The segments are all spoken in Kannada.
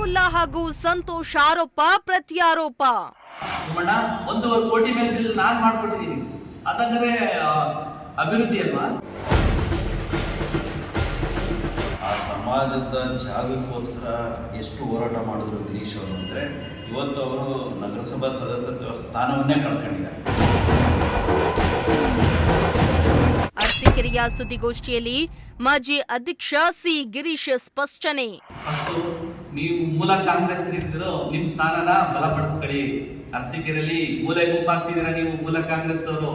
ಸಮೀವುಲ್ಲಾ ಹಾಗೂ ಸಂತೋಷ್ ಆರೋಪ ಪ್ರತ್ಯಾರೋಪ. 1.5 ಕೋಟಿ ಮೇಲೆ ಬಿಲ್ ನಾನು ಮಾಡ್ಕೊಟ್ಟಿದ್ದೀನಿ. ಅದಂದ್ರೆ ಅಭಿವೃದ್ಧಿ ಅಲ್ವಾ? ಆ ಸಮಾಜದ ಜಾಗಕ್ಕೋಸ್ಕರ ಎಷ್ಟು ಹೋರಾಟ ಮಾಡಿದ್ರು ಗಿರೀಶ್ ಅವರು ಅಂದರೆ ಇವತ್ತು ಅವರು ನಗರಸಭಾ ಸದಸ್ಯತ್ವ ಸ್ಥಾನವನ್ನೇ ಕಳ್ಕೊಂಡಿದ್ದಾರೆ. ಅರಸೀಕೆರೆಯ ಸುದ್ದಿಗೋಷ್ಠಿಯಲ್ಲಿ ಮಾಜಿ ಅಧ್ಯಕ್ಷ ಸಿ ಗಿರೀಶ್ ಸ್ಪಷ್ಟನೆ. ನೀವು ಮೂಲ ಕಾಂಗ್ರೆಸ್ ಇದ್ದೀರೋ ನಿಮ್ಮ ಸ್ಥಾನನ ಬಲಪಡಿಸ್ಕೊಳ್ಳಿ. ಅರಸೀಕೆರೆಯಲ್ಲಿ ಮೂಲೆ ಗುಂಪಾಗ್ತಿದ್ದೀರಾ ನೀವು ಮೂಲ ಕಾಂಗ್ರೆಸ್ ಅವರು.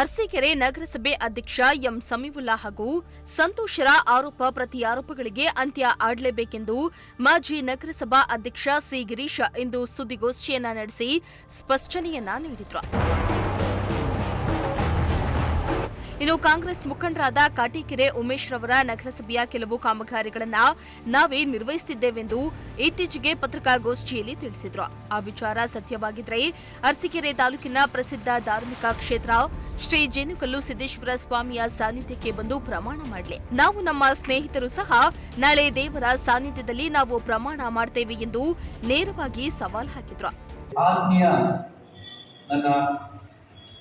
ಅರಸೀಕೆರೆ ನಗರಸಭೆ ಅಧ್ಯಕ್ಷ ಎಂ ಸಮೀವುಲ್ಲಾ ಹಾಗೂ ಸಂತೋಷರ ಆರೋಪ ಪ್ರತ್ಯಾರೋಪಗಳಿಗೆ ಅಂತ್ಯ ಆಡಲೇಬೇಕೆಂದು ಮಾಜಿ ನಗರಸಭಾ ಅಧ್ಯಕ್ಷ ಸಿ ಗಿರೀಶ್ ಇಂದು ಸುದ್ದಿಗೋಷ್ಠಿಯನ್ನ ನಡೆಸಿ ಸ್ಪಷ್ಟನೆಯನ್ನ ನೀಡಿದ್ರು. ಇನ್ನು ಕಾಂಗ್ರೆಸ್ ಮುಖಂಡರಾದ ಕಾಟೀಕೆರೆ ಉಮೇಶ್ ರವರ ನಗರಸಭೆಯ ಕೆಲವು ಕಾಮಗಾರಿಗಳನ್ನು ನಾವೇ ನಿರ್ವಹಿಸುತ್ತಿದ್ದೇವೆಂದು ಇತ್ತೀಚೆಗೆ ಪತ್ರಿಕಾಗೋಷ್ಠಿಯಲ್ಲಿ ತಿಳಿಸಿದ್ರು. ಆ ವಿಚಾರ ಸತ್ಯವಾಗಿದ್ರೆ ಅರಸೀಕೆರೆ ತಾಲೂಕಿನ ಪ್ರಸಿದ್ಧ ಧಾರ್ಮಿಕ ಕ್ಷೇತ್ರ ಶ್ರೀ ಜೇನುಕಲ್ಲು ಸಿದ್ದೇಶ್ವರ ಸ್ವಾಮಿಯ ಸಾನ್ನಿಧ್ಯಕ್ಕೆ ಬಂದು ಪ್ರಮಾಣ ಮಾಡಲಿ. ನಾವು ನಮ್ಮ ಸ್ನೇಹಿತರು ಸಹ ನಾಳೆ ದೇವರ ಸಾನ್ನಿಧ್ಯದಲ್ಲಿ ನಾವು ಪ್ರಮಾಣ ಮಾಡ್ತೇವೆ ಎಂದು ನೇರವಾಗಿ ಸವಾಲ್ ಹಾಕಿದ್ರು. ಆತ್ಮೀಯ ನನ್ನ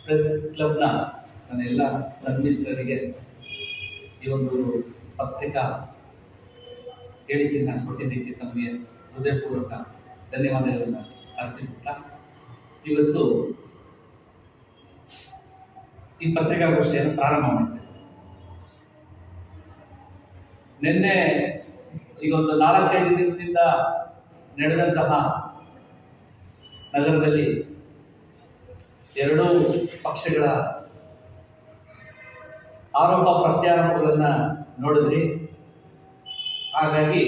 ಪ್ರೆಸ್ ಕ್ಲಬ್ನ ನನ್ನೆಲ್ಲ ಸನ್ಮಿತ್ರರಿಗೆ ಈ ಒಂದು ಪತ್ರಿಕಾ ಹೇಳಿಕೆಯನ್ನು ಕೊಟ್ಟಿದ್ದಕ್ಕೆ ತಮಗೆ ಹೃದಯಪೂರ್ವಕ ಧನ್ಯವಾದಗಳನ್ನು ಅರ್ಪಿಸುತ್ತಾ ಇವತ್ತು ಈ ಪತ್ರಿಕಾಗೋಷ್ಠಿಯನ್ನು ಪ್ರಾರಂಭ ಮಾಡಿದೆ. ನಿನ್ನೆ ಈಗ ಒಂದು 4-5 ದಿನದಿಂದ ನಡೆದಂತಹ ನಗರದಲ್ಲಿ ಎರಡೂ ಪಕ್ಷಗಳ ಆರೋಪ ಪ್ರತ್ಯಾರೋಪಗಳನ್ನ ನೋಡಿದ್ರಿ. ಹಾಗಾಗಿ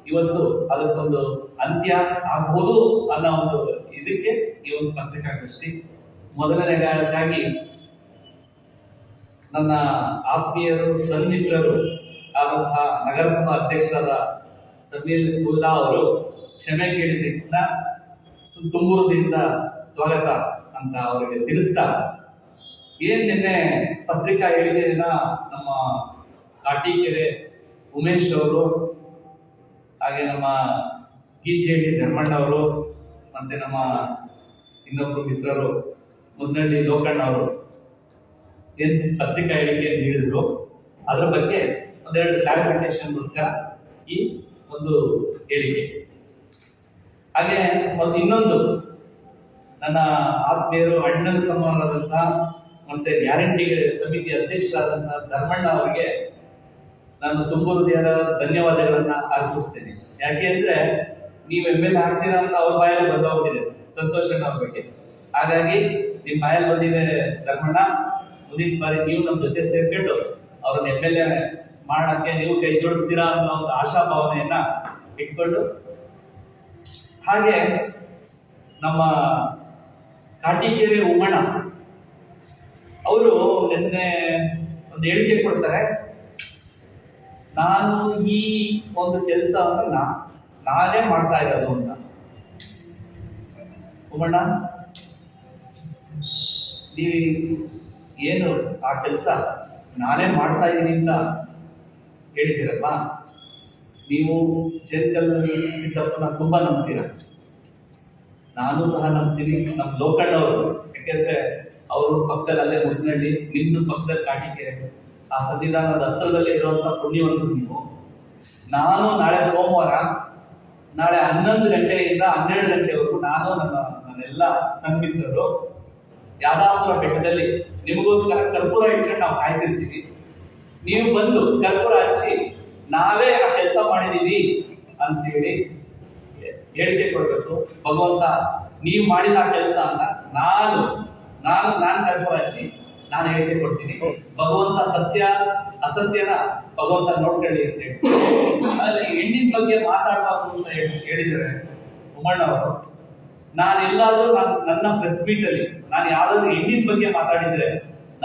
ಇವತ್ತು ಅದಕ್ಕೊಂದು ಅಂತ್ಯ ಆಗಬಹುದು ಅನ್ನೋ ಒಂದು ಇದಕ್ಕೆ ಈ ಒಂದು ಪತ್ರಿಕಾಗೋಷ್ಠಿ. ಮೊದಲನೇದಾಗಿ ನನ್ನ ಆತ್ಮೀಯರು ಸನ್ಮಿತ್ರರು ಆದಂತಹ ನಗರಸಭಾ ಅಧ್ಯಕ್ಷರಾದ ಸಮೀವುಲ್ಲಾ ಅವರು ಕ್ಷಮೆ ಕೇಳಿದ್ದನ್ನ ತುಂಬುವುದರಿಂದ ಸ್ವಾಗತ ಅಂತ ಅವರಿಗೆ ತಿಳಿಸ್ತಾ, ಏನ್ ನಿನ್ನೆ ಪತ್ರಿಕಾ ಹೇಳಿಕೆಯನ್ನ ನಮ್ಮ ಕಾಟೀಕೆರೆ ಉಮೇಶ್ ಅವರು ಹಾಗೆ ನಮ್ಮ ಗೀಚೇಟಿ ಧರ್ಮಣ್ಣ ಅವರು ಮತ್ತೆ ನಮ್ಮ ಇನ್ನೊಬ್ಬರು ಮಿತ್ರರು ಮುದ್ದಳ್ಳಿ ಲೋಕಣ್ಣ ಅವರು ಏನ್ ಪತ್ರಿಕಾ ಹೇಳಿಕೆ ನೀಡಿದ್ರು ಅದರ ಬಗ್ಗೆ ಒಂದೆರಡು ಕ್ಲಾರಿಫಿಕೇಶನ್ಗೋಸ್ಕರ ಈ ಒಂದು ಹೇಳಿಕೆ. ಹಾಗೆ ಇನ್ನೊಂದು ನನ್ನ ಆತ್ಮೀಯರು ಅಣ್ಣನ ಸಮಾನರಾದಂತಹ ಮತ್ತೆ ಗ್ಯಾರಂಟಿ ಸಮಿತಿ ಅಧ್ಯಕ್ಷರಾದಂತಹ ಧರ್ಮಣ್ಣ ಅವರಿಗೆ ನಾನು ತುಂಬ ಹೃದಯದ ಧನ್ಯವಾದಗಳನ್ನ ಅರ್ಪಿಸ್ತೇನೆ. ಯಾಕೆ ಅಂದ್ರೆ ನೀವು MLA ಆಗ್ತೀರಾ ಅಂತ ಅವ್ರ ಬಾಯಲ್ಲಿ ಬಂದೋಗ್ತಿದೆ ಸಂತೋಷಣ್ಣ ಅವ್ರ ಬಗ್ಗೆ. ಹಾಗಾಗಿ ನಿಮ್ ಬಾಯಲ್ಲಿ ಬಂದಿದೆ ಧರ್ಮಣ್ಣ, ಮುಂದಿನ ಬಾರಿ ನೀವು ನಮ್ಮ ಜೊತೆ ಸೇರ್ಕೊಂಡು ಅವ್ರನ್ನ MLA ಮಾಡಕ್ಕೆ ನೀವು ಕೈ ಜೋಡಿಸ್ತೀರಾ ಅನ್ನೋ ಒಂದು ಆಶಾಭಾವನೆಯನ್ನ ಇಟ್ಕೊಂಡು, ಹಾಗೆ ನಮ್ಮ ಕಾಟೀಕೆರೆ ಉಮ್ಮಣ್ಣ ಅವರು ನಿನ್ನೆ ಒಂದು ಹೇಳಿಕೆ ಕೊಡ್ತಾರೆ, ನಾನು ಈ ಒಂದು ಕೆಲಸವನ್ನ ನಾನೇ ಮಾಡ್ತಾ ಇರೋದು ಅಂತ. ಉಮ್ಮಣ್ಣ, ನೀವು ಏನು ಆ ಕೆಲಸ ನಾನೇ ಮಾಡ್ತಾ ಇದ್ದೀನಿ ಅಂತ ಹೇಳಿದ್ದೀರಲ್ವಾ, ನೀವು ಜೇನುಕಲ್ಲು ಸಿದ್ದಪ್ಪನ ತುಂಬಾ ನಂಬ್ತೀರ, ನಾನು ಸಹ ನಂಬ್ತೀನಿ. ನಮ್ಮ ಲೋಕಣ್ಣ ಅವರು, ಯಾಕೆಂದ್ರೆ ಅವರು ಪಕ್ಕದಲ್ಲಿ ಅಲ್ಲೇ ಮುದ್ನಳ್ಳಿ, ನಿಮ್ದು ಪಕ್ಕದಲ್ಲಿ ಕಾಟೀಕೆರೆ, ಆ ಸನ್ನಿಧಾನದ ಹತ್ರದಲ್ಲೇ ಇರುವಂತ ಪುಣ್ಯವಂತರು ನೀವು. ನಾನು ನಾಳೆ ಸೋಮವಾರ ನಾಳೆ 11 ಗಂಟೆಯಿಂದ 12 ಗಂಟೆವರೆಗೂ ನಾನು ನನ್ನೆಲ್ಲ ಸನ್ಮಿತ್ರರು ಯಾದಾಪುರ ಬೆಟ್ಟದಲ್ಲಿ ನಿಮಗೋಸ್ಕರ ಕರ್ಪೂರ ಇಟ್ಕೊಂಡು ನಾವು ಕಾಯ್ತಿರ್ತೀವಿ. ನೀವು ಬಂದು ಕರ್ಪೂರ ಹಚ್ಚಿ ನಾವೇ ಆ ಕೆಲಸ ಮಾಡಿದೀವಿ ಅಂತೇಳಿ ಹೇಳಿಕೆ ಕೊಡ್ಬೇಕು. ಭಗವಂತ ನೀವು ಮಾಡಿದ ಆ ಕೆಲಸ ಅಂತ ನಾನು ಕರ್ಪೂರ ಹಚ್ಚಿ ನಾನು ಹೇಳಿಕೆ ಕೊಡ್ತೀನಿ. ಭಗವಂತ ಸತ್ಯ ಅಸತ್ಯನ ಭಗವಂತ ನೋಡ್ಕೊಳ್ಳಿ ಅಂತ ಹೇಳಿ. ಆದ್ರೆ ಹೆಣ್ಣಿನ ಬಗ್ಗೆ ಮಾತಾಡಬಾರ್ದು ಅಂತ ಹೇಳಿದ್ದಾರೆ ಉಮ್ಮಣ್ಣ ಅವರು. ನಾನೆಲ್ಲಾದ್ರೂ ನನ್ನ ಪ್ರೆಸ್ ಮೀಟ್ ಅಲ್ಲಿ ನಾನು ಯಾವ್ದಾದ್ರು ಹೆಣ್ಣಿನ ಬಗ್ಗೆ ಮಾತಾಡಿದ್ರೆ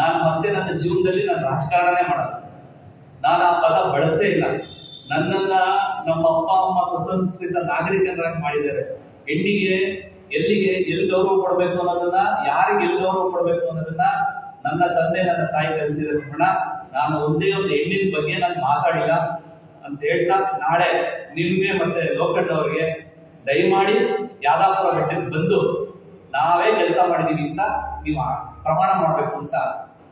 ನಾನು ಮತ್ತೆ ನನ್ನ ಜೀವನದಲ್ಲಿ ನಾನು ರಾಜಕಾರಣನೇ ಮಾಡಲ್ಲ. ನಾನು ಆ ಪದ ಬಳಸೇ ಇಲ್ಲ. ನನ್ನನ್ನ ನಮ್ಮ ಅಪ್ಪ ಅಮ್ಮ ಸುಸಂಸ್ಕೃತ ನಾಗರಿಕರಾಗಿ ಮಾಡಿದ್ದಾರೆ. ಹೆಣ್ಣಿಗೆ ಎಲ್ಲಿ ಗೌರವ ಕೊಡಬೇಕು ಅನ್ನೋದನ್ನ, ಯಾರಿಗೆ ಎಲ್ಲಿ ಗೌರವ ಕೊಡಬೇಕು ಅನ್ನೋದನ್ನ ನನ್ನ ತಂದೆ ನನ್ನ ತಾಯಿ ಕಲಿಸಿದ ಕಾರಣ ನಾನು ಒಂದೇ ಒಂದು ಹೆಣ್ಣಿನ ಬಗ್ಗೆ ನಾನು ಮಾತಾಡಿಲ್ಲ. ಅಂತ ಹೇಳ್ತಾ ನಾಳೆ ನಿಮ್ಗೆ ಮತ್ತೆ ಲೋಕಲ್ ಅವರಿಗೆ ದಯಮಾಡಿ ಯಾದವಪುರ ಬೆಟ್ಟಕ್ಕೆ ಬಂದು ನಾವೇ ಕೆಲಸ ಮಾಡಿದೀವಿ ಅಂತ ನೀವು ಪ್ರಮಾಣ ಮಾಡಬೇಕು ಅಂತ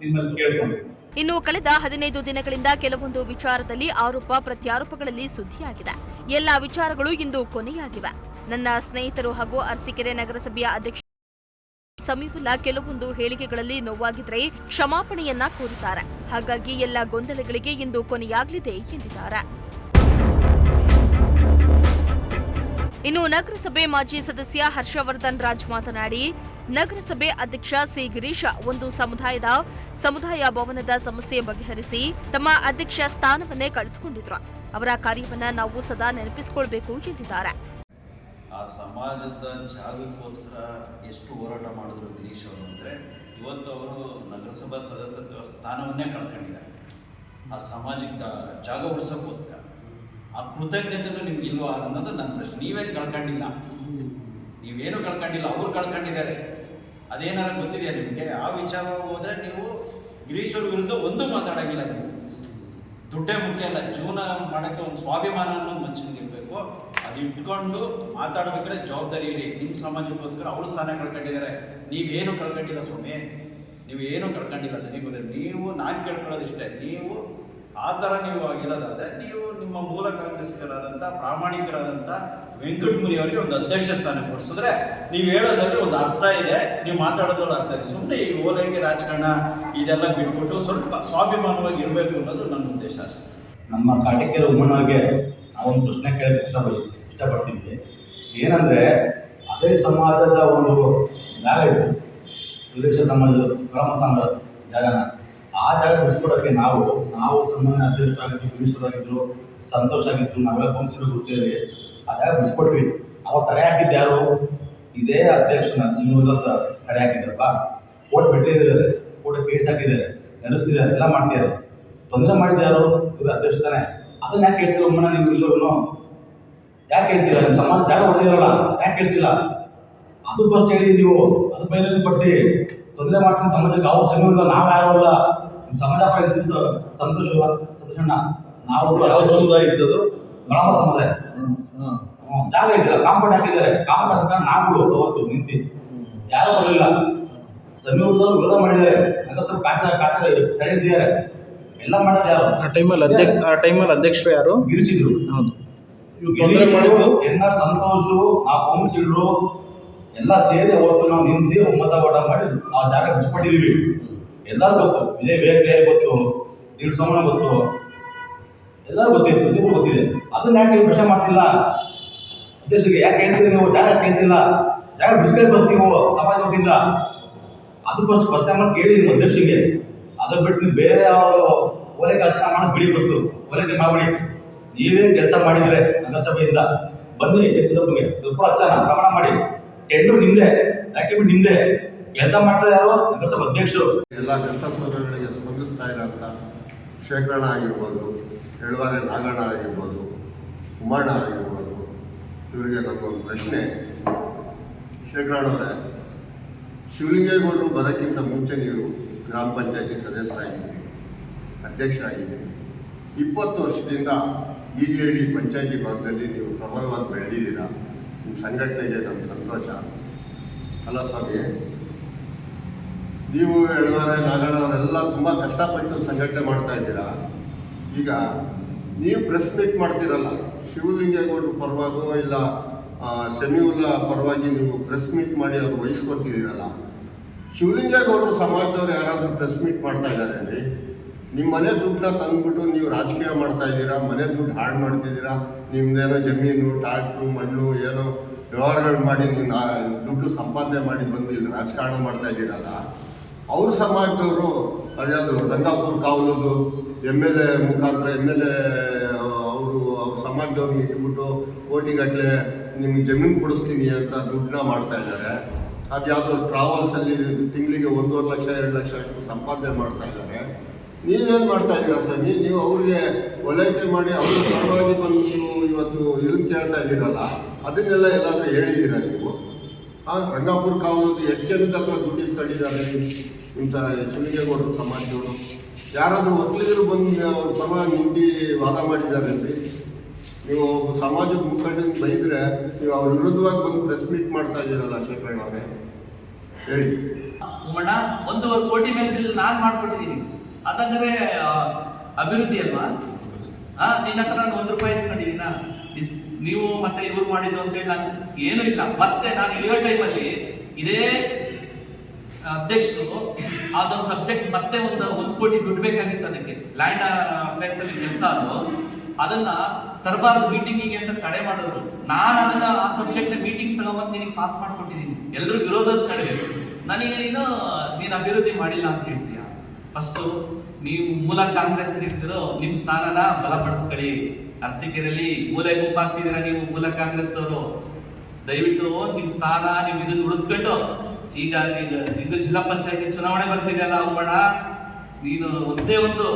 ನಿಮ್ಮಲ್ಲಿ ಕೇಳ್ಕೊಂಡು. ಇನ್ನು ಕಳೆದ 15 ದಿನಗಳಿಂದ ಕೆಲವೊಂದು ವಿಚಾರದಲ್ಲಿ ಆರೋಪ ಪ್ರತ್ಯಾರೋಪಗಳಲ್ಲಿ ಸುದ್ದಿಯಾಗಿದೆ. ಎಲ್ಲ ವಿಚಾರಗಳು ಇಂದು ಕೊನೆಯಾಗಿವೆ. ನನ್ನ ಸ್ನೇಹಿತರು ಹಾಗೂ ಅರಸೀಕೆರೆ ನಗರಸಭೆಯ ಅಧ್ಯಕ್ಷ ಸಮೀಪುಲ್ಲಾ ಕೆಲವೊಂದು ಹೇಳಿಕೆಗಳಲ್ಲಿ ನೋವಾಗಿದ್ರೆ ಕ್ಷಮಾಪಣೆಯನ್ನ ಕೋರಿದ್ದಾರೆ. ಹಾಗಾಗಿ ಎಲ್ಲ ಗೊಂದಲಗಳಿಗೆ ಇಂದು ಕೊನೆಯಾಗಲಿದೆ ಎಂದಿದ್ದಾರೆ. ಇನ್ನು ನಗರಸಭೆ ಮಾಜಿ ಸದಸ್ಯ ಹರ್ಷವರ್ಧನ್ ರಾಜ್ ಮಾತನಾಡಿ, ನಗರಸಭೆ ಅಧ್ಯಕ್ಷ ಸಿ ಗಿರೀಶ್ ಒಂದು ಸಮುದಾಯ ಭವನದ ಸಮಸ್ಯೆ ಬಗೆಹರಿಸಿ ತಮ್ಮ ಅಧ್ಯಕ್ಷ ಸ್ಥಾನವನ್ನೇ ಕಳೆದುಕೊಂಡಿದ್ರು. ಅವರ ಕಾರ್ಯವನ್ನ ನಾವು ಸದಾ ನೆನಪಿಸಿಕೊಳ್ಬೇಕು ಎಂದಿದ್ದಾರೆ. ಆ ಸಮಾಜದ ಜಾಗಕ್ಕೋಸ್ಕರ ಎಷ್ಟು ಹೋರಾಟ ಮಾಡಿದ್ರು ಗಿರೀಶ್ ಅವರು ಅಂದರೆ ಇವತ್ತು ಅವರು ನಗರಸಭಾ ಸದಸ್ಯತ್ವ ಸ್ಥಾನವನ್ನೇ ಕಳ್ಕೊಂಡಿದ್ದಾರೆ. ಆ ಸಾಮಾಜಿಕ ಜಾಗ ಉಳಿಸೋಕ್ಕೋಸ್ಕರ ಆ ಕೃತಜ್ಞತೆಗಳು ನಿಮ್ಗೆ ಇಲ್ವಾ ಅನ್ನೋದು ನನ್ನ ಪ್ರಶ್ನೆ. ನೀವೇನು ಕಳ್ಕೊಂಡಿಲ್ಲ, ನೀವೇನು ಕಳ್ಕೊಂಡಿಲ್ಲ, ಅವ್ರು ಕಳ್ಕೊಂಡಿದ್ದಾರೆ. ಅದೇನಾರ ಗೊತ್ತಿದೆಯಾ ನಿಮಗೆ? ಆ ವಿಚಾರವಾಗಿ ಹೋದರೆ ನೀವು ಗಿರೀಶ್ ಅವ್ರ ವಿರುದ್ಧ ಒಂದು ಮಾತಾಡೋಂಗಿಲ್ಲ. ನೀವು ದುಡ್ಡೇ ಮುಖ್ಯ ಅಲ್ಲ, ಜೀವನ ಮಾಡೋಕ್ಕೆ ಒಂದು ಸ್ವಾಭಿಮಾನ ಅನ್ನೋದು ಮನುಷ್ಯನಿಗೆ ಇರಬೇಕು. ಅದು ಇಟ್ಕೊಂಡು ಮಾತಾಡಬೇಕಾದ್ರೆ ಜವಾಬ್ದಾರಿ ಇರಿ. ನಿಮ್ಮ ಸಮಾಜಕ್ಕೋಸ್ಕರ ಅವ್ರ ಸ್ಥಾನ ಕಳ್ಕೊಂಡಿದ್ದಾರೆ, ನೀವೇನು ಕಳ್ಕೊಂಡಿಲ್ಲ ಸ್ವಾಮಿ, ನೀವೇನು ಕಳ್ಕೊಂಡಿಲ್ಲ. ನೀವು ನಾನು ಕೇಳ್ಕೊಳ್ಳೋದಿಷ್ಟೇ, ನೀವು ಆ ಥರ ನೀವು ಆಗಿರೋದಾದರೆ ನೀವು ನಿಮ್ಮ ಮೂಲ ಕಾಂಗ್ರೆಸ್ಗರಾದಂಥ ಪ್ರಾಮಾಣಿಕರಾದಂಥ ವೆಂಕಟಮುರಿ ಅವರಿಗೆ ಒಂದು ಅಧ್ಯಕ್ಷ ಸ್ಥಾನ ಕೊಡಿಸಿದ್ರೆ ನೀವು ಹೇಳೋದ್ರಲ್ಲಿ ಒಂದು ಅರ್ಥ ಇದೆ, ನೀವು ಮಾತಾಡೋದ್ರಲ್ಲಿ ಅರ್ಥ ಇದೆ. ಸುಮ್ಮನೆ ಈ ಓಲೈಕೆ ರಾಜಕಾರಣ ಇದೆಲ್ಲ ಬಿಟ್ಬಿಟ್ಟು ಸ್ವಲ್ಪ ಸ್ವಾಭಿಮಾನವಾಗಿ ಇರಬೇಕು ಅನ್ನೋದು ನನ್ನ ಉದ್ದೇಶ ಅಷ್ಟೇ. ನಮ್ಮ ಕಾಟಿಕೆರೆ ಉಮ್ಮಣ್ಣವ್ರಿಗೆ ನಾವೊಂದು ಪ್ರಶ್ನೆ ಕೇಳಕ್ಕೆ ಇಷ್ಟಪಡ್ತೀವಿ. ಏನಂದರೆ ಅದೇ ಸಮಾಜದ ಒಂದು ಜಾಗ ಇತ್ತು, ವಿದೇಶ ಸಮಾಜದ ಪರಮ ಸಮಾಜದ ಜಾಗನ ಆ ಜಾಗ ಬಿಡಿಸ್ಕೊಡೋಕ್ಕೆ ನಾವು ಸನ್ಮಾನ್ಯ ಅಧ್ಯಕ್ಷರಾಗಿದ್ದು, ಮಿನಿಸ್ಟರಾಗಿದ್ದರು, ಸಂತೋಷ್ ಆಗಿದ್ದು, ನಾವೆಲ್ಲ ಕೌನ್ಸಿಲರ್ಗಳು ಸೇರಿ ಆ ಜಾಗ ಬಿಡಿಸ್ಕೊಟ್ವಿ. ಅವಾಗ ತಡೆ ಹಾಕಿದ್ದು ಯಾರು? ಇದೇ ಅಧ್ಯಕ್ಷನ ಸಿಂಗೂರು ಅಂತ ತಡೆ ಹಾಕಿದ್ದಾರಪ್ಪ. ಕೋರ್ಟ್ ಬಿಟ್ಟಿದ್ದಾರೆ, ಕೋರ್ಟ್ ಕೇಸ್ ಹಾಕಿದ್ದಾರೆ, ನಡೆಸ್ತಿದ್ದಾರೆ, ಎಲ್ಲ ಮಾಡ್ತಿದ್ದಾರೆ. ತೊಂದರೆ ಮಾಡಿದ್ದು ಯಾರು? ಇವರು ಅಧ್ಯಕ್ಷ ತಾನೆ. ಅದನ್ನ ಯಾಕೆ ಹೇಳ್ತೀರ ಒಮ್ಮನ ನೀವು ಇಲ್ಲವನು? ಯಾಕೆ ಹೇಳ್ತೀರ? ನಿಮ್ಮ ಸಮಾಜ ಜಾಗ ಹೊಡೆದಿರಲ್ಲ, ಯಾಕೆ ಹೇಳ್ತಿಲ್ಲ? ಅದು ಫಸ್ಟ್ ಹೇಳಿ ನೀವು, ಅದು ಬಯಲಲ್ಲಿ ಪಡಿಸಿ. ತೊಂದರೆ ಮಾಡ್ತೀನಿ ಸಮಾಜಕ್ಕೆ, ಅವ್ರು ಸರಿಯಿಲ್ಲ, ನಾವು ಯಾರಲ್ಲ. ನಿಮ್ಮ ಸಮಾಜ ಸಂತೋಷಣ್ಣ, ನಾವು ಯಾವ ಸಮುದಾಯ ಇದ್ದದು? ಗ್ರಾಮ ಸಮುದಾಯ. ಜಾಗ ಇದ್ದಿಲ್ಲ, ಕಾಂಪೌಂಡ್ ಹಾಕಿದ್ದಾರೆ. ಕಾಂಪೌಂಡ್ ಹಾಕ ನಾವು ಅವತ್ತು ನಿಂತು ಯಾರು ಬರಲಿಲ್ಲ. ಸಮೀಪದವರು ವಿರೋಧ ಮಾಡಿದ್ದಾರೆ, ನಗರಸಭೆ ಖಾತೆ ತಡೆದಿದ್ದಾರೆ, ಎಲ್ಲ ಮಾಡೋದು ಯಾರು? ಆ ಟೈಮಲ್ಲಿ ಅಧ್ಯಕ್ಷರು ಯಾರು? ಗಿರಿಸಿದ್ರು. ಹೌದು. ತೊಂದರೆ ಮಾಡಿದ್ರು ಎನ್ಆರ್ ಸಂತೋಷು, ಆ ಕೌನ್ಸಿಲರು ಎಲ್ಲ ಸೇರಿ ಅವತ್ತು ನಾವು ನಿಂತು ಒಮ್ಮತ ಓಟ ಮಾಡಿ ಆ ಜಾಗ ಬಿಡಿಸ್ಕೊಂಡಿದ್ದೀವಿ. ಎಲ್ಲರೂ ಗೊತ್ತು, ಇದೇ ವೇಗಲೇ ಗೊತ್ತು, ನೀರು ಸೋಮಣ್ಣ ಗೊತ್ತು, ಎಲ್ಲರೂ ಗೊತ್ತಿದೆ, ಪ್ರತಿಯೊಬ್ಬರು ಗೊತ್ತಿದೆ. ಅದನ್ನ ಯಾಕೆ ನೀವು ಪ್ರಶ್ನೆ ಮಾಡ್ತಿಲ್ಲ? ಅಧ್ಯಕ್ಷರಿಗೆ ಯಾಕೆ ಹೇಳ್ತೀರಿ ನೀವು? ಜಾಗ ಕೇಳ್ತಿಲ್ಲ, ಜಾಗ ಬಿಡಿಸ್ಕೊಂಡು ಬರ್ತೀವಿ ಸಮಾಜ ವತಿಯಿಂದ. ಅದು ಫಸ್ಟ್ ಪ್ರಶ್ನೆ ಮಾಡಿ ಕೇಳಿ ನಿಮ್ಮ ಅಧ್ಯಕ್ಷರಿಗೆ. ಅದ್ರ ಬಿಟ್ಟು ನೀವು ಬೇರೆ ಅವರು ಓಲೈಕೆ ರಚನೆ ಮಾಡಿ ಬಿಡಿ, ಫಸ್ಟು ಓಲೈಕೆ ಮಾಡಿಬಿಡಿ. ನೀವೇ ಕೆಲಸ ಮಾಡಿದರೆ ನಗರಸಭೆಯಿಂದ ಬನ್ನಿ ಹೆಚ್ಚಿದವ್ರಿಗೆ ಸ್ವಲ್ಪ ಹಚ್ಚನ ಪ್ರಮಾಣ ಮಾಡಿ. ಟೆಂಡರ್ ನಿಂದೆ, ಡಾಕ್ಯುಮೆಂಟ್ ನಿಂದೆ, ಕೆಲಸ ಮಾಡ್ತಾ ಯಾರು? ನಗರಸಭೆ ಅಧ್ಯಕ್ಷರು. ಎಲ್ಲ ಕಷ್ಟಗಳಿಗೆ ಸ್ಪಂದಿಸ್ತಾ ಇರೋಂಥ ಶೇಖರಣ ಆಗಿರ್ಬೋದು, ಎಳವಾರೆ ನಾಗಣ್ಣ ಆಗಿರ್ಬೋದು, ಉಮ್ಮಣ್ಣ ಆಗಿರ್ಬೋದು, ಇವರಿಗೆ ನಮ್ಮೊಂದು ಪ್ರಶ್ನೆ. ಶೇಖರಣವರೇ, ಶಿವಲಿಂಗೇಗೌಡರು ಬರೋಕ್ಕಿಂತ ಮುಂಚೆ ನೀವು ಗ್ರಾಮ ಪಂಚಾಯತಿ ಸದಸ್ಯರಾಗಿದ್ದೀರಿ, ಅಧ್ಯಕ್ಷರಾಗಿದ್ದೀರಿ. 20 ವರ್ಷದಿಂದ EJD ಪಂಚಾಯತಿ ಭಾಗದಲ್ಲಿ ನೀವು ಪ್ರಬಲವಾಗಿ ಬೆಳೆದಿದ್ದೀರಾ. ನಿಮ್ಮ ಸಂಘಟನೆಗೆ ನಮ್ಮ ಸಂತೋಷ. ಅಲ್ಲ ಸ್ವಾಮಿ, ನೀವು ಎಳವಾರೆ ನಾಗಣ್ಣ ಅವರೆಲ್ಲ ತುಂಬ ಕಷ್ಟಪಟ್ಟು ಸಂಘಟನೆ ಮಾಡ್ತಾ ಇದ್ದೀರಾ. ಈಗ ನೀವು ಪ್ರೆಸ್ ಮೀಟ್ ಮಾಡ್ತೀರಲ್ಲ, ಶಿವಲಿಂಗೇಗೌಡರ ಪರವಾಗೋ ಇಲ್ಲ ಸೆಮಿಯುಲ್ಲಾ ಪರವಾಗಿ ನೀವು ಪ್ರೆಸ್ ಮೀಟ್ ಮಾಡಿ ಅವ್ರು ವಹಿಸ್ಕೊತಿದ್ದೀರಲ್ಲ, ಶಿವಲಿಂಗೇಗೌಡರು ಸಮಾಜದವ್ರು ಯಾರಾದರೂ ಪ್ರೆಸ್ ಮೀಟ್ ಮಾಡ್ತಾ ಇದ್ದಾರೆ ರೀ? ನಿಮ್ಮ ಮನೆ ದುಡ್ಡನ್ನ ತಂದುಬಿಟ್ಟು ನೀವು ರಾಜಕೀಯ ಮಾಡ್ತಾ ಇದ್ದೀರಾ, ಮನೆ ದುಡ್ಡು ಹಾಳು ಮಾಡ್ತಿದ್ದೀರಾ. ನಿಮ್ಮದೇನೋ ಜಮೀನು, ಟ್ಯಾಕ್ಟ್ರು, ಮಣ್ಣು ಏನೋ ವ್ಯವಹಾರಗಳು ಮಾಡಿ ನೀವು ದುಡ್ಡು ಸಂಪಾದನೆ ಮಾಡಿ ಬಂದು ಇಲ್ಲಿ ರಾಜಕಾರಣ ಮಾಡ್ತಾ ಇದ್ದೀರಲ್ಲ. ಅವ್ರ ಸಮಾಜದವರು ಅದ್ಯಾವುದು ರಂಗಾಪುರ ಕಾವಲದು MLA ಮುಖಾಂತರ MLA ಅವರು ಅವ್ರ ಸಮಾಜದವ್ರನ್ನ ಇಟ್ಬಿಟ್ಟು ಕೋಟಿಗಟ್ಟಲೆ ನಿಮ್ಗೆ ಜಮೀನು ಕೊಡಿಸ್ತೀನಿ ಅಂತ ದುಡ್ಡನ್ನ ಮಾಡ್ತಾ ಇದ್ದಾರೆ. ಅದು ಯಾವುದೋ ಟ್ರಾವೆಲ್ಸಲ್ಲಿ ತಿಂಗಳಿಗೆ 1.5 ಲಕ್ಷ 2 ಲಕ್ಷ ಅಷ್ಟು ಸಂಪಾದನೆ ಮಾಡ್ತಾ ಇದ್ದಾರೆ. ನೀವೇನು ಮಾಡ್ತಾ ಇದ್ದೀರಾ ಸ್ವಾಮಿ? ನೀವು ಅವ್ರಿಗೆ ಓಲೈಕೆ ಮಾಡಿ ಅವ್ರ ಪರವಾಗಿ ಬಂದು ನೀವು ಇವತ್ತು ಇದನ್ನು ಕೇಳ್ತಾ ಇದ್ದೀರಲ್ಲ, ಅದನ್ನೆಲ್ಲ ಎಲ್ಲಾದರೂ ಹೇಳಿದ್ದೀರಾ ನೀವು? ರಂಗಾಪುರ ಕಾವಲದ್ದು ಎಷ್ಟು ಜನದ ಹತ್ರ ದುಡ್ಡು ಇಸ್ಕೊಂಡಿದ್ದಾರೆ ಇಂಥ ಶಿವಲಿಂಗೇಗೌಡರು ಸಮಾಜದವರು? ಯಾರಾದರೂ ಒಕ್ಕಲಿಗರು ಬಂದು ಅವ್ರ ಪರವಾಗಿ ನಿಂತು ವಾದ ಮಾಡಿದ್ದಾರೆ ಅಂದರೆ ನೀವು ಸಮಾಜದ ಮುಖಂಡನ ಬೈದರೆ ನೀವು ಅವ್ರ ವಿರುದ್ಧವಾಗಿ ಬಂದು ಪ್ರೆಸ್ ಮೀಟ್ ಮಾಡ್ತಾ ಇದ್ದೀರಲ್ಲ ಶೇಖರಣ್ಣ ಅವರೇ, ಹೇಳಿ. ಉಮ್ಮಣ್ಣ 1.5 ಕೋಟಿ ಮೇಲೆ ಬಿಲ್ ನಾನು ಮಾಡ್ಕೊಟ್ಟಿದ್ದೀನಿ. ಅದಂದ್ರೆ ಅಭಿವೃದ್ಧಿ ಅಲ್ವಾ? ನಿನ್ನ ಹತ್ರ ನಾನು 1 ರೂಪಾಯಿ ಇಸ್ಕೊಂಡಿದ್ದೀನ? ನೀವು ಮತ್ತೆ ಇವ್ರು ಮಾಡಿದ್ದು ಅಂತ ಹೇಳಿ ನಾನು ಏನೂ ಇಲ್ಲ. ಮತ್ತೆ ನಾನು ಇಳಿಯೋ ಟೈಮಲ್ಲಿ ಇದೇ ಅಧ್ಯಕ್ಷರು ಅದೊಂದು ಸಬ್ಜೆಕ್ಟ್ ಮತ್ತೆ 1 ಕೋಟಿ ದುಡ್ಡು ಬೇಕಾಗಿತ್ತು. ಅದಕ್ಕೆ ಲ್ಯಾಂಡ್ ಅಫೇರ್ಸ್ ಅಲ್ಲಿ ಕೆಲಸ ಅದನ್ನ ತರಬಾರ್ದು ಮೀಟಿಂಗಿಗೆ ಅಂತ ತಡೆ ಮಾಡಿದ್ರು. ನಾನು ಅದನ್ನ ಆ ಸಬ್ಜೆಕ್ಟ್ ಮೀಟಿಂಗ್ ತಗೊಂಬಂದು ನಿನಗೆ ಪಾಸ್ ಮಾಡ್ಕೊಟ್ಟಿದ್ದೀನಿ. ಎಲ್ಲರೂ ವಿರೋಧದ ತಡೆಬೇಕು. ನನಗೆ ನೀನು ಅಭಿವೃದ್ಧಿ ಮಾಡಿಲ್ಲ ಅಂತ ಹೇಳ್ತೀಯ. ಫಸ್ಟು ನೀವು ಮೂಲ ಕಾಂಗ್ರೆಸ್ ಇದ್ದಿರೋ ನಿಮ್ಮ ಸ್ಥಾನನ ಬಲಪಡಿಸ್ಕೊಳ್ಳಿ. ಅರಸೀಕೆರೆಯಲ್ಲಿ ಮೂಲೆ ಗುಂಪಾಗ್ತಿದ್ದೀರಾ ನೀವು ಮೂಲ ಕಾಂಗ್ರೆಸ್ದವರು. ದಯವಿಟ್ಟು ನಿಮ್ಮ ಸ್ಥಾನ ನೀವು ಇದನ್ನ ಉಳಿಸ್ಕೊಂಡು ಈಗ ಜಿಲ್ಲಾ ಪಂಚಾಯತಿ ಚುನಾವಣೆ ಬರ್ತಿದೆಯಲ್ಲ ಉಮ್ಮಣ್ಣ, ನೀನು ಒಂದೇ ಒಂದು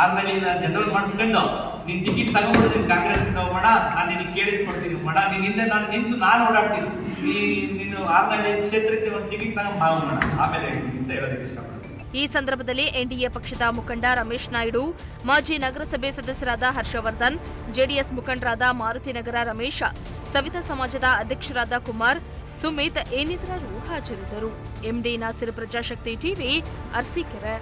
6 ಜನರಲ್ ಮಾಡಿಸ್ಕೊಂಡು ನಿನ್ ಟಿಕೆಟ್ ತಗೊಂಡ್ಬಿಡ್ತೀನಿ ಕಾಂಗ್ರೆಸ್ ಇಂದ ಉಮ್ಮಣ್ಣ. ನಾನು ನಿನಗೆ ಕೇಳಿಟ್ಕೊಡ್ತೀನಿ ಉಮ್ಮಣ್ಣ. ನಿನ್ನ ಹಿಂದೆ ನಾನು ಓಡಾಡ್ತೀನಿ. ನೀನು 6 ಕ್ಷೇತ್ರಕ್ಕೆ ಒಂದು ಟಿಕೆಟ್ ತಗೊಂಡ್ ಬಾ ಉಮ್ಮಣ್ಣ, ಆಮೇಲೆ ಹೇಳ್ತೀನಿ ಅಂತ ಹೇಳೋದಕ್ಕೆ ಇಷ್ಟಪಡ್ತೀನಿ. ಈ ಸಂದರ್ಭದಲ್ಲಿ ಎನ್ಡಿಎ ಪಕ್ಷದ ಮುಖಂಡ ರಮೇಶ್ ನಾಯ್ಡು, ಮಾಜಿ ನಗರಸಭೆ ಸದಸ್ಯರಾದ ಹರ್ಷವರ್ಧನ್, ಜೆಡಿಎಸ್ ಮುಖಂಡರಾದ ಮಾರುತಿನಗರ ರಮೇಶ, ಸವಿತಾ ಸಮಾಜದ ಅಧ್ಯಕ್ಷರಾದ ಕುಮಾರ್, ಸುಮಿತ್ ಇನ್ನಿತರರು ಹಾಜರಿದ್ದರು. MD Nasir, Prajashakti TV, Arsikere.